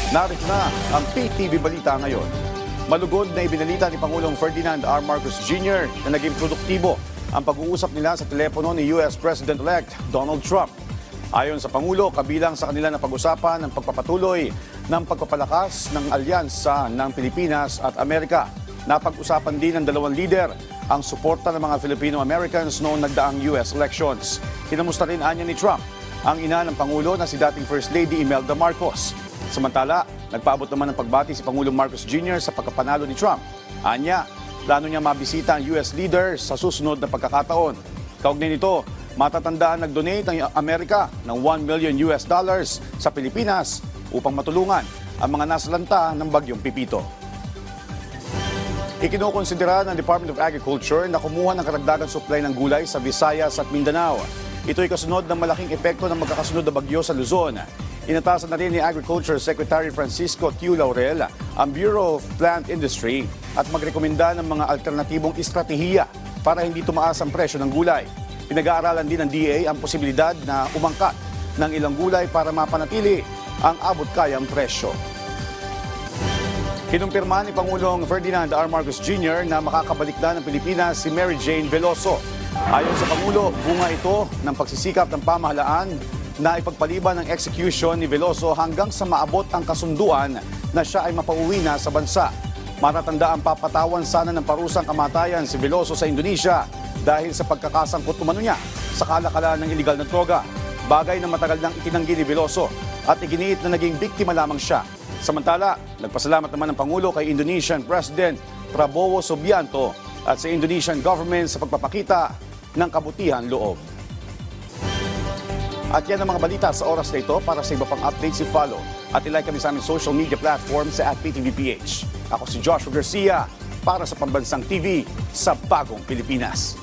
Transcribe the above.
Narito na ang PTV Balita ngayon. Malugod na ibinalita ni Pangulong Ferdinand R. Marcos Jr. na naging produktibo ang pag-uusap nila sa telepono ni US President-elect Donald Trump. Ayon sa Pangulo, kabilang sa kanila na pag-usapan ang pagpapatuloy ng pagpapalakas ng alyansa ng Pilipinas at Amerika. Napag-usapan din ng dalawang lider ang suporta ng mga Filipino-Americans noong nagdaang US elections. Kinamusta rin anya ni Trump ang ina ng Pangulo na si dating First Lady Imelda Marcos. Samantala, nagpaabot naman ng pagbati si Pangulong Marcos Jr. sa pagkapanalo ni Trump. Anya, plano niya mabisita ang US leader sa susunod na pagkakataon. Kaugnay nito, matatandaan nag-donate ang Amerika ng $1 million sa Pilipinas upang matulungan ang mga nasalanta ng bagyong Pipito. Ikinukonsidera ng Department of Agriculture na kumuha ng karagdagang supply ng gulay sa Visayas at Mindanao. Ito ay kasunod ng malaking epekto ng magkakasunod na bagyo sa Luzon. Inatasan na rin ni Agriculture Secretary Francisco Tiu Laurel ang Bureau of Plant Industry at magrekomenda ng mga alternatibong estratehiya para hindi tumaas ang presyo ng gulay. Pinag-aaralan din ng DA ang posibilidad na umangkat ng ilang gulay para mapanatili ang abot-kayang presyo. Kinumpirma ni Pangulong Ferdinand R. Marcos Jr. na makakabalik na ng Pilipinas si Mary Jane Veloso. Ayon sa Pangulo, bunga ito ng pagsisikap ng pamahalaan na ipagpaliban ng execution ni Veloso hanggang sa maabot ang kasunduan na siya ay mapauwi na sa bansa. Matatanda ang papatawan sana ng parusang kamatayan si Veloso sa Indonesia dahil sa pagkakasangkot umano niya sa kalakalan ng iligal na droga. Bagay na matagal nang itinanggi ni Veloso at iginiit na naging biktima lamang siya. Samantala, nagpasalamat naman ng Pangulo kay Indonesian President Prabowo Subianto at sa Indonesian government sa pagpapakita ng kabutihan loob. At yan ang mga balita sa oras na ito. Para sa iba pang updates, i-follow at ilike kami sa aming social media platforms sa @PTVPH. Ako si Joshua Garcia para sa Pambansang TV sa Bagong Pilipinas.